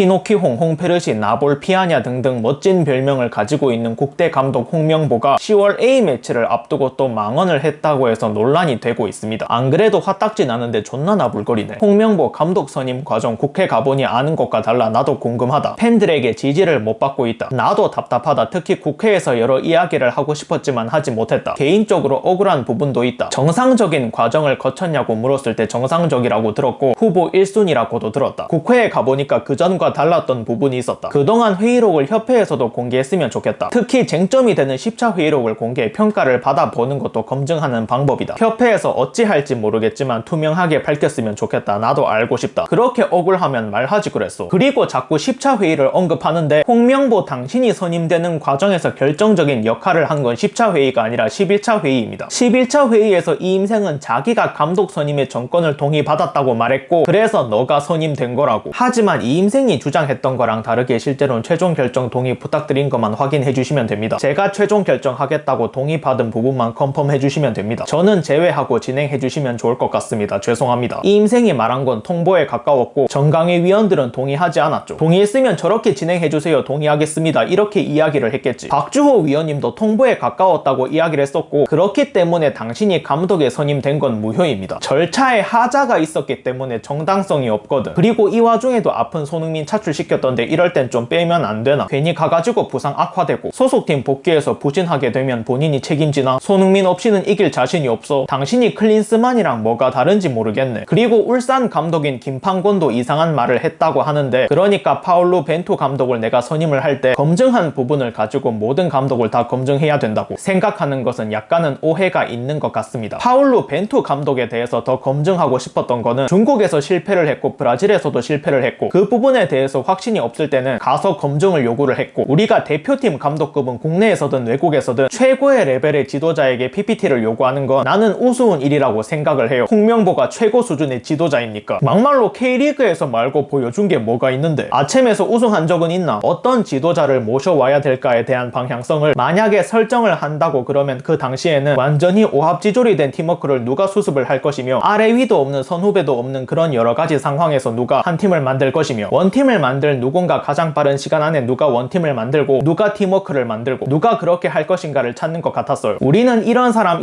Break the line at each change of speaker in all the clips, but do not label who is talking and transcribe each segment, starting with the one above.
티노키홍, 홍페르시, 나볼, 피아냐 등등 멋진 별명을 가지고 있는 국대 감독 홍명보가 10월 A매치를 앞두고 또 망언을 했다고 해서 논란이 되고 있습니다. 안 그래도 화딱지 나는데 존나 나불거리네. 홍명보 감독 선임 과정 국회 가보니 아는 것과 달라 나도 궁금하다. 팬들에게 지지를 못 받고 있다. 나도 답답하다. 특히 국회에서 여러 이야기를 하고 싶었지만 하지 못했다. 개인적으로 억울한 부분도 있다. 정상적인 과정을 거쳤냐고 물었을 때 정상적이라고 들었고 후보 1순위라고도 들었다. 국회에 가보니까 그전과 달랐던 부분이 있었다. 그동안 회의록을 협회에서도 공개했으면 좋겠다. 특히 쟁점이 되는 10차 회의록을 공개해 평가를 받아보는 것도 검증하는 방법이다. 협회에서 어찌할지 모르겠지만 투명하게 밝혔으면 좋겠다. 나도 알고 싶다. 그렇게 억울하면 말하지 그랬어. 그리고 자꾸 10차 회의를 언급하는데 홍명보 당신이 선임되는 과정에서 결정적인 역할을 한 건 10차 회의가 아니라 11차 회의입니다. 11차 회의에서 이임생은 자기가 감독 선임의 정권을 동의받았다고 말했고 그래서 너가 선임된 거라고. 하지만 이임생이 주장했던 거랑 다르게 실제로는 최종 결정 동의 부탁드린 것만 확인해 주시면 됩니다. 제가 최종 결정하겠다고 동의받은 부분만 컨펌해 주시면 됩니다. 저는 제외하고 진행해 주시면 좋을 것 같습니다. 죄송합니다. 이임생이 말한 건 통보에 가까웠고 정강의 위원들은 동의하지 않았죠. 동의했으면 저렇게 진행해 주세요. 동의하겠습니다. 이렇게 이야기를 했겠지. 박주호 위원님도 통보에 가까웠다고 이야기를 했었고 그렇기 때문에 당신이 감독에 선임된 건 무효입니다. 절차에 하자가 있었기 때문에 정당성이 없거든. 그리고 이 와중에도 아픈 손흥민 차출시켰던데 이럴 땐 좀 빼면 안 되나? 괜히 가가지고 부상 악화되고 소속팀 복귀해서 부진하게 되면 본인이 책임지나? 손흥민 없이는 이길 자신이 없어. 당신이 클린스만이랑 뭐가 다른지 모르겠네. 그리고 울산 감독인 김판곤도 이상한 말을 했다고 하는데 그러니까 파울루 벤투 감독을 내가 선임을 할 때 검증한 부분을 가지고 모든 감독을 다 검증해야 된다고 생각하는 것은 약간은 오해가 있는 것 같습니다. 파울루 벤투 감독에 대해서 더 검증하고 싶었던 거는 중국에서 실패를 했고 브라질에서도 실패를 했고 그 부분에 대해서 확신이 없을 때는 가서 검증을 요구를 했고 우리가 대표팀 감독급은 국내에서든 외국에서든 최고의 레벨의 지도자에게 PPT를 요구하는 건 나는 우스운 일이라고 생각을 해요. 홍명보가 최고 수준의 지도자입니까? 막말로 K리그에서 말고 보여준 게 뭐가 있는데 아챔에서 우승한 적은 있나? 어떤 지도자를 모셔와야 될까에 대한 방향성을 만약에 설정을 한다고 그러면 그 당시에는 완전히 오합지졸이 된 팀워크를 누가 수습을 할 것이며 아래 위도 없는 선후배도 없는 그런 여러 가지 상황에서 누가 한 팀을 만들 것이며 원팀을 만들 누군가 가장 빠른 시간 안에 누가 원팀을 만들고 누가 팀워크를 만들고 누가 그렇게 할 것인가를 찾는 것 같았어요. 우리는 이런 사람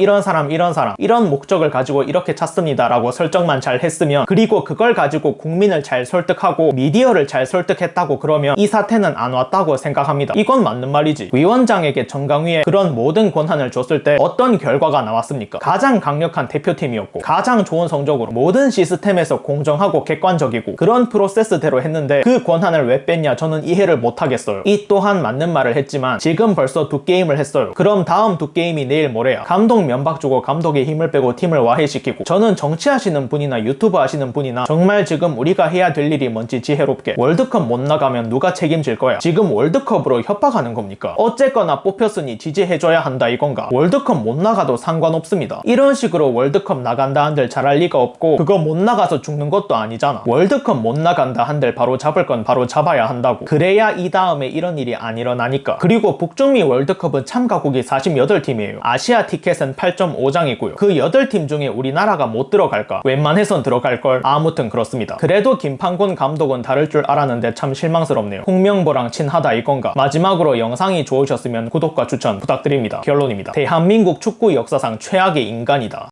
이런 목적을 가지고 이렇게 찾습니다 라고 설정만 잘 했으면 그리고 그걸 가지고 국민을 잘 설득하고 미디어를 잘 설득했다고 그러면 이 사태는 안 왔다고 생각합니다. 이건 맞는 말이지. 위원장에게 정강위에 그런 모든 권한을 줬을 때 어떤 결과가 나왔습니까? 가장 강력한 대표팀이었고 가장 좋은 성적으로 모든 시스템에서 공정하고 객관적이고 그런 프로세스대로 했는데 그 권한을 왜 뺐냐? 저는 이해를 못하겠어요. 이 또한 맞는 말을 했지만 지금 벌써 두 게임을 했어요. 그럼 다음 두 게임이 내일 모레야. 감독 면박 주고 감독의 힘을 빼고 팀을 와해시키고 저는 정치하시는 분이나 유튜브 하시는 분이나 정말 지금 우리가 해야 될 일이 뭔지 지혜롭게 월드컵 못 나가면 누가 책임질 거야? 지금 월드컵으로 협박하는 겁니까? 어쨌거나 뽑혔으니 지지해줘야 한다 이건가? 월드컵 못 나가도 상관없습니다. 이런 식으로 월드컵 나간다 한들 잘할 리가 없고 그거 못 나가서 죽는 것도 아니잖아. 월드컵 못 나간다 한들 바로 잡을 건 바로 잡아야 한다고. 그래야 이 다음에 이런 일이 안 일어나니까. 그리고 북중미 월드컵은 참가국이 48팀이에요. 아시아 티켓은 8.5장이고요. 그 8팀 중에 우리나라가 못 들어갈까? 웬만해선 들어갈걸. 아무튼 그렇습니다. 그래도 김판곤 감독은 다를 줄 알았는데 참 실망스럽네요. 홍명보랑 친하다 이건가? 마지막으로 영상이 좋으셨으면 구독과 추천 부탁드립니다. 결론입니다. 대한민국 축구 역사상 최악의 인간이다.